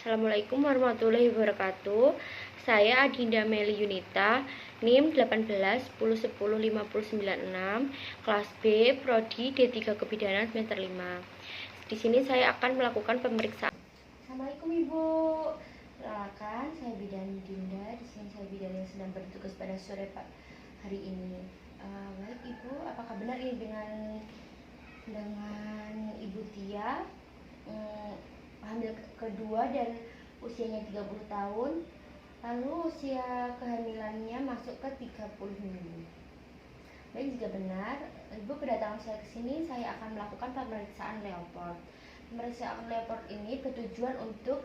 Assalamualaikum warahmatullahi wabarakatuh. Saya Adinda Meli Yunita, NIM 1810105096, kelas B, Prodi D3 Kebidanan semester 5. Di sini saya akan melakukan pemeriksaan. Assalamualaikum Ibu. Perkenalkan, saya Bidan Dinda. Di sini saya bidan yang sedang bertugas pada sore hari ini. Baik Ibu, apakah benar ini dengan Ibu Tia? Hamil kedua dan usianya 30 tahun, lalu usia kehamilannya masuk ke 30 minggu. Baik, jika benar, Ibu kedatangan saya ke sini, saya akan melakukan pemeriksaan Leopard. Pemeriksaan Leopard ini bertujuan untuk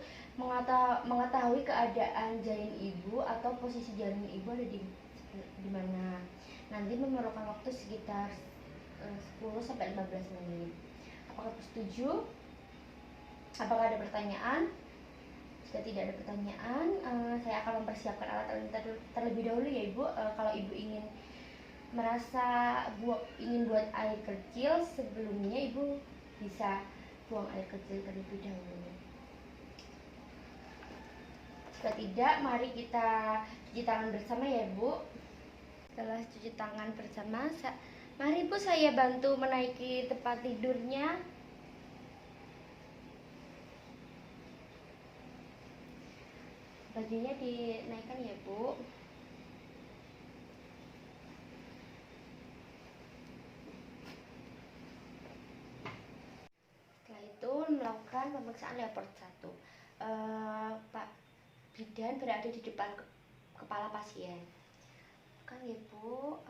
mengetahui keadaan janin Ibu atau posisi janin Ibu ada di mana. Nanti memerlukan waktu sekitar 10-15 menit. Apakah setuju? Apakah ada pertanyaan? Jika tidak ada pertanyaan, saya akan mempersiapkan alat terlebih dahulu ya Ibu. Kalau Ibu ingin buat air kecil, sebelumnya Ibu bisa buang air kecil terlebih dahulu. Jika tidak, mari kita cuci tangan bersama ya Ibu. Setelah cuci tangan bersama, mari Ibu saya bantu menaiki tempat tidurnya. Bajunya dinaikkan ya Bu. Setelah itu melakukan pemeriksaan Leopard 1. Pak bidan berada di depan kepala pasien. Kan ya Bu.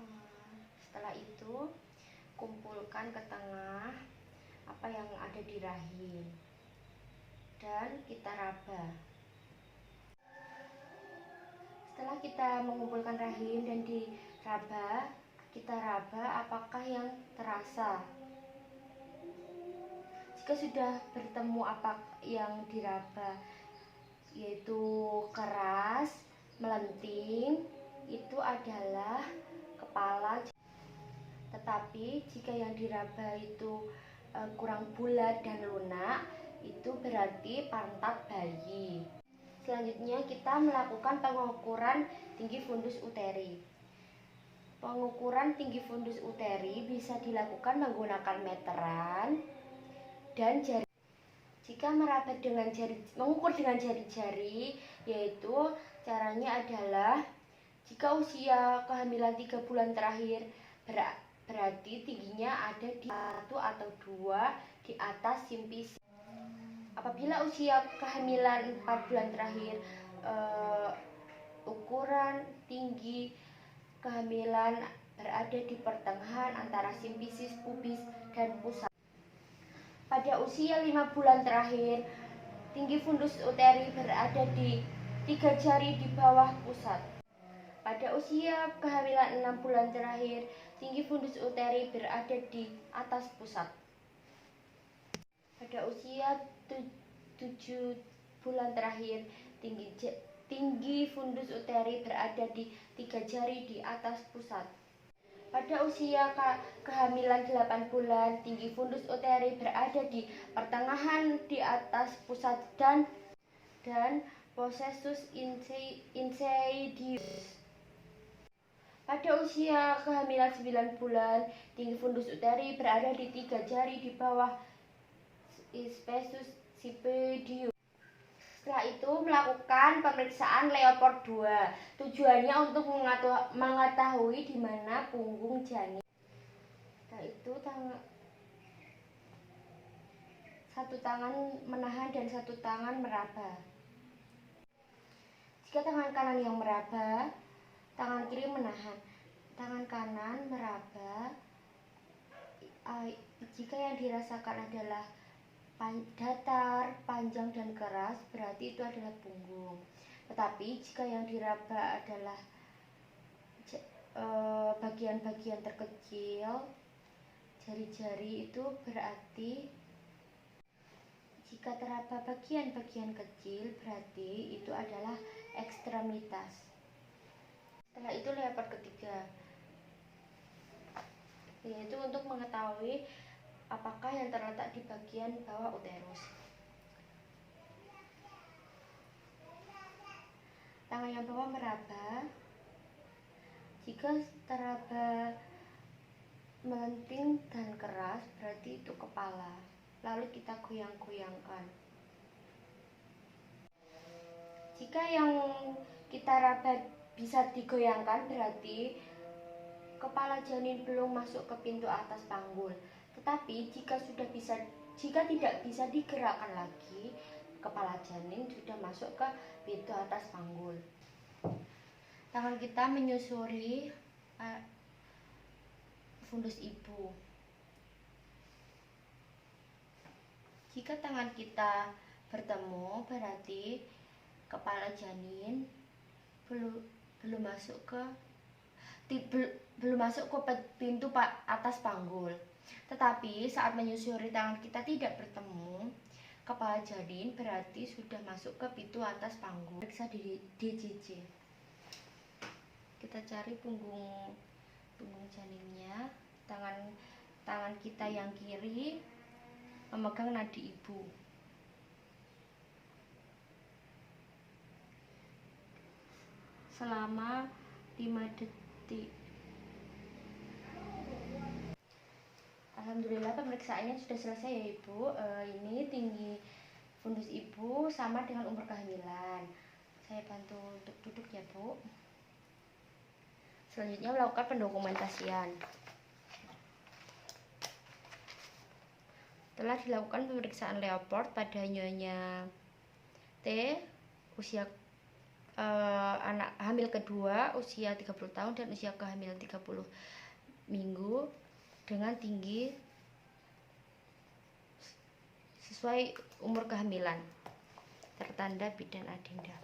Setelah itu kumpulkan ke tengah apa yang ada di rahim dan kita raba. Setelah kita mengumpulkan rahim dan diraba, kita raba apakah yang terasa. Jika sudah bertemu apa yang diraba, yaitu keras, melenting, itu adalah kepala. Tetapi jika yang diraba itu kurang bulat dan lunak, itu berarti pantat bayi. Selanjutnya kita melakukan pengukuran tinggi fundus uteri. Pengukuran tinggi fundus uteri bisa dilakukan menggunakan meteran dan jari. Jika mengukur dengan jari-jari, yaitu caranya adalah jika usia kehamilan 3 bulan terakhir berarti tingginya ada di 1 atau 2 di atas simpis. Apabila usia kehamilan 4 bulan terakhir, ukuran tinggi kehamilan berada di pertengahan antara simfisis, pubis, dan pusat. Pada usia 5 bulan terakhir, tinggi fundus uteri berada di 3 jari di bawah pusat. Pada usia kehamilan 6 bulan terakhir, tinggi fundus uteri berada di atas pusat. Pada usia 7 bulan terakhir, tinggi fundus uteri berada di 3 jari di atas pusat. Pada usia kehamilan 8 bulan, tinggi fundus uteri berada di pertengahan di atas pusat dan possessus insidius. Pada usia kehamilan 9 bulan, tinggi fundus uteri berada di 3 jari di bawah spessus sipidium. Setelah itu melakukan pemeriksaan Leopard 2. Tujuannya untuk mengetahui di mana punggung janin. Setelah itu satu tangan menahan dan satu tangan meraba. Jika tangan kanan yang meraba, tangan kiri menahan. Tangan kanan meraba. Jika yang dirasakan adalah datar, panjang, dan keras, berarti itu adalah punggung. Tetapi jika yang diraba adalah bagian-bagian terkecil, jari-jari, itu berarti jika teraba bagian-bagian kecil, berarti itu adalah ekstremitas. Setelah itu Leopard ketiga, yaitu untuk mengetahui apakah yang terletak di bagian bawah uterus. Tangan yang bawah meraba. Jika teraba melenting dan keras, berarti itu kepala. Lalu kita goyang-goyangkan. Jika yang kita raba bisa digoyangkan, berarti kepala janin belum masuk ke pintu atas panggul. Tetapi jika tidak bisa digerakkan lagi, kepala janin sudah masuk ke pintu atas panggul. Tangan kita menyusuri fundus ibu. Jika tangan kita bertemu, berarti kepala janin belum masuk ke pintu atas panggul. Tetapi saat menyusuri tangan kita tidak bertemu kepala janin, berarti sudah masuk ke pintu atas panggul. Periksa di DJJ. Kita cari punggung janinnya. Tangan kita yang kiri memegang nadi ibu. Selama 5 detik. Alhamdulillah pemeriksaannya sudah selesai ya Ibu. Ini tinggi fundus ibu sama dengan umur kehamilan. Saya bantu untuk duduk ya Bu. Selanjutnya melakukan pendokumentasian. Telah dilakukan pemeriksaan Leopard pada Nyonya T, usia anak hamil kedua usia 30 tahun dan usia kehamilan 30 minggu dengan tinggi sesuai umur kehamilan, tertanda bidan adenda.